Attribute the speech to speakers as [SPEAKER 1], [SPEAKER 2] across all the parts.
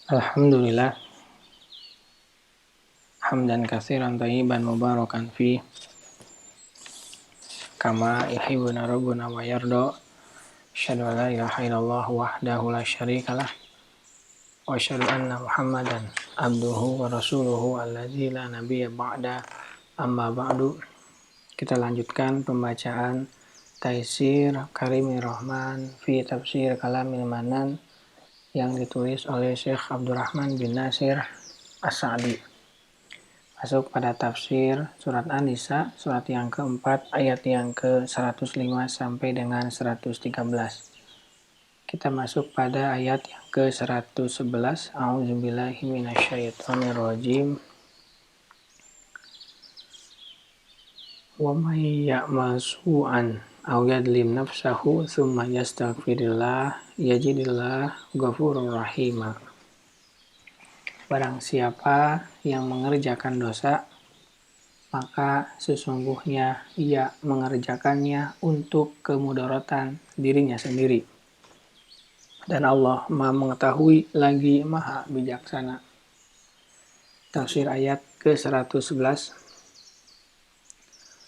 [SPEAKER 1] Alhamdulillah, hamdan katsiran thayyiban mubarakan fi kama yuhibbuna rabbuna wa yarda. Asyhadu an la ilaha illallah wahdahu la syarikalah wa asyhadu anna Muhammadan abduhu wa rasuluhu allazi la nabiyya ba'da. Amma ba'du. Kita lanjutkan pembacaan Taisir Karimir Rahman fi Tafsir Kalamil Manan yang ditulis oleh Syekh Abdurrahman bin Nasir As-Sa'di. Masuk pada tafsir surat An-Nisa, surat yang keempat, ayat yang ke-105 sampai dengan 113. Kita masuk pada ayat yang ke-111. A'udzubillahi minasyaitonirrajim. Wa may ya'mal su'an aw yadlim nafsahu tsumma yastaghfirillah yajidillah ghafurur rahima. Barang siapa yang mengerjakan dosa, maka sesungguhnya ia mengerjakannya untuk kemudaratan dirinya sendiri. Dan Allah Maha mengetahui lagi Maha bijaksana. Tafsir ayat ke-111.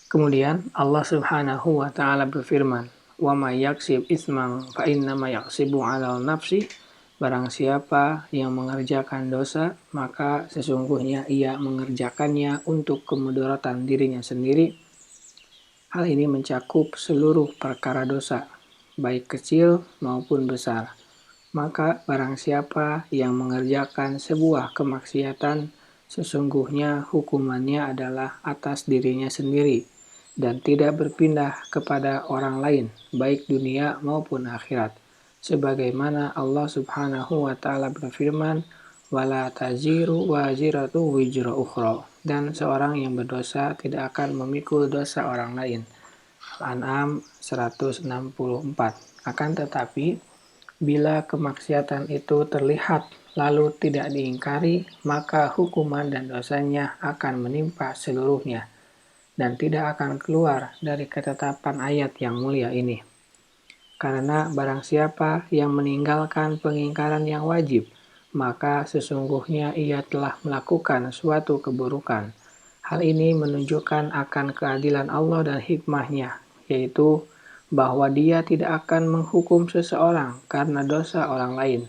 [SPEAKER 1] Kemudian Allah Subhanahu wa taala berfirman, "Wa may yaksib isman fa innama yaksibu 'alal nafsi." Barang siapa yang mengerjakan dosa, maka sesungguhnya ia mengerjakannya untuk kemudaratan dirinya sendiri. Hal ini mencakup seluruh perkara dosa, baik kecil maupun besar. Maka barang siapa yang mengerjakan sebuah kemaksiatan, sesungguhnya hukumannya adalah atas dirinya sendiri dan tidak berpindah kepada orang lain, baik dunia maupun akhirat. Sebagaimana Allah Subhanahu wa taala berfirman, "Wala taziru waziratu wizra ukhra." Dan seorang yang berdosa tidak akan memikul dosa orang lain. Al-An'am 164. Akan tetapi, bila kemaksiatan itu terlihat lalu tidak diingkari, maka hukuman dan dosanya akan menimpa seluruhnya dan tidak akan keluar dari ketetapan ayat yang mulia ini. Karena barang siapa yang meninggalkan pengingkaran yang wajib, maka sesungguhnya ia telah melakukan suatu keburukan. Hal ini menunjukkan akan keadilan Allah dan hikmahnya, yaitu bahwa dia tidak akan menghukum seseorang karena dosa orang lain,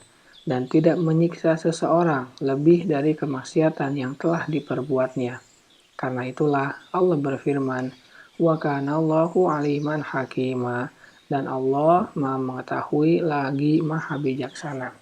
[SPEAKER 1] dan tidak menyiksa seseorang lebih dari kemaksiatan yang telah diperbuatnya. Karena itulah Allah berfirman, "Wa kana Allahu aliman hakima." Dan Allah Maha mengetahui lagi Maha bijaksana,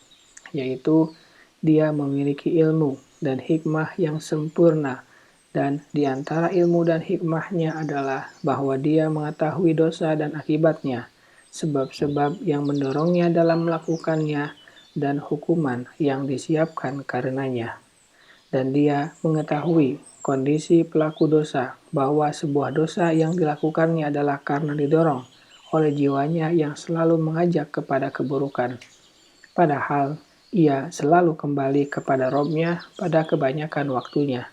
[SPEAKER 1] yaitu Dia memiliki ilmu dan hikmah yang sempurna, dan di antara ilmu dan hikmahnya adalah bahwa Dia mengetahui dosa dan akibatnya, sebab-sebab yang mendorongnya dalam melakukannya, dan hukuman yang disiapkan karenanya. Dan Dia mengetahui kondisi pelaku dosa, bahwa sebuah dosa yang dilakukannya adalah karena didorong oleh jiwanya yang selalu mengajak kepada keburukan. Padahal ia selalu kembali kepada Robnya pada kebanyakan waktunya.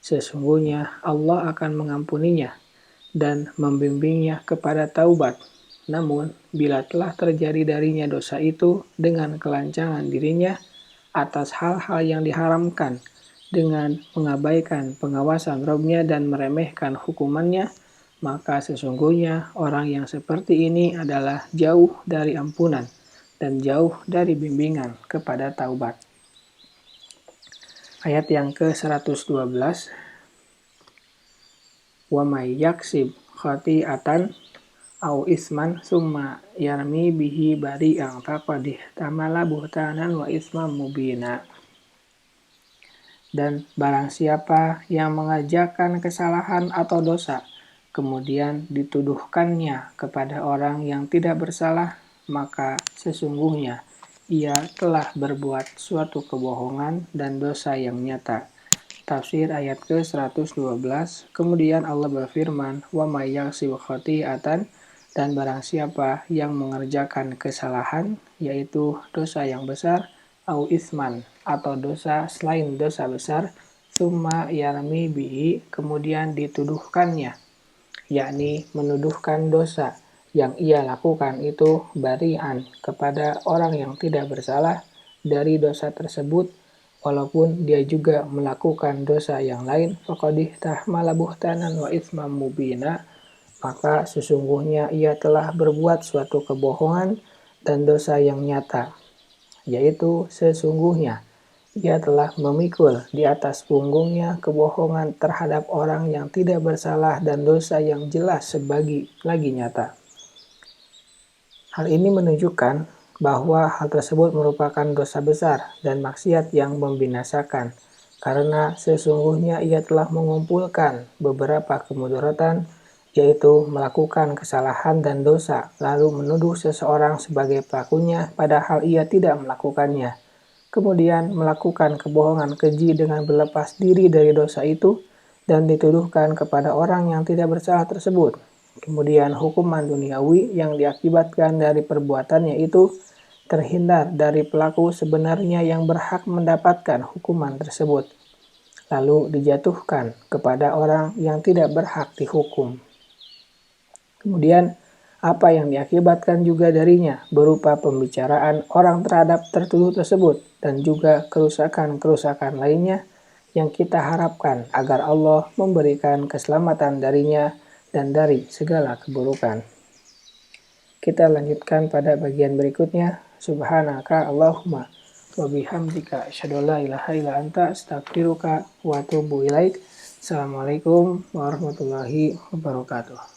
[SPEAKER 1] Sesungguhnya Allah akan mengampuninya dan membimbingnya kepada taubat. Namun, bila telah terjadi darinya dosa itu dengan kelancangan dirinya atas hal-hal yang diharamkan, dengan mengabaikan pengawasan Robnya dan meremehkan hukumannya, maka sesungguhnya orang yang seperti ini adalah jauh dari ampunan dan jauh dari bimbingan kepada taubat. Ayat yang ke-112. Wa may yaksib khati'atan au isman summa yarmi bihi bari'an faqad ihtamala buhtanan wa isman mubina. Dan barang siapa yang mengerjakan kesalahan atau dosa, kemudian dituduhkannya kepada orang yang tidak bersalah, maka sesungguhnya ia telah berbuat suatu kebohongan dan dosa yang nyata. Tafsir ayat ke-112. Kemudian Allah berfirman, "Wa may yaksib khati'atan." Dan barang siapa yang mengerjakan kesalahan, yaitu dosa yang besar, au isman, atau dosa selain dosa besar, summa yarmi bihi, kemudian dituduhkannya, yakni menuduhkan dosa yang ia lakukan itu bari'an kepada orang yang tidak bersalah dari dosa tersebut, walaupun dia juga melakukan dosa yang lain, faqad ihtamala buhtanan wa itsman mubina, maka sesungguhnya ia telah berbuat suatu kebohongan dan dosa yang nyata, yaitu sesungguhnya ia telah memikul di atas punggungnya kebohongan terhadap orang yang tidak bersalah dan dosa yang jelas sebagi lagi nyata. Hal ini menunjukkan bahwa hal tersebut merupakan dosa besar dan maksiat yang membinasakan, karena sesungguhnya ia telah mengumpulkan beberapa kemudaratan, yaitu melakukan kesalahan dan dosa, lalu menuduh seseorang sebagai pelakunya padahal ia tidak melakukannya. Kemudian melakukan kebohongan keji dengan berlepas diri dari dosa itu dan dituduhkan kepada orang yang tidak bersalah tersebut. Kemudian hukuman duniawi yang diakibatkan dari perbuatannya itu terhindar dari pelaku sebenarnya yang berhak mendapatkan hukuman tersebut, lalu dijatuhkan kepada orang yang tidak berhak dihukum. Kemudian apa yang diakibatkan juga darinya berupa pembicaraan orang terhadap tertuduh tersebut dan juga kerusakan-kerusakan lainnya yang kita harapkan agar Allah memberikan keselamatan darinya dan dari segala keburukan. Kita lanjutkan pada bagian berikutnya. Subhanaka Allahumma wa bihamdika asyhadu an la ilaha illa anta astaghfiruka wa atubu ilaik. Assalamualaikum warahmatullahi wabarakatuh.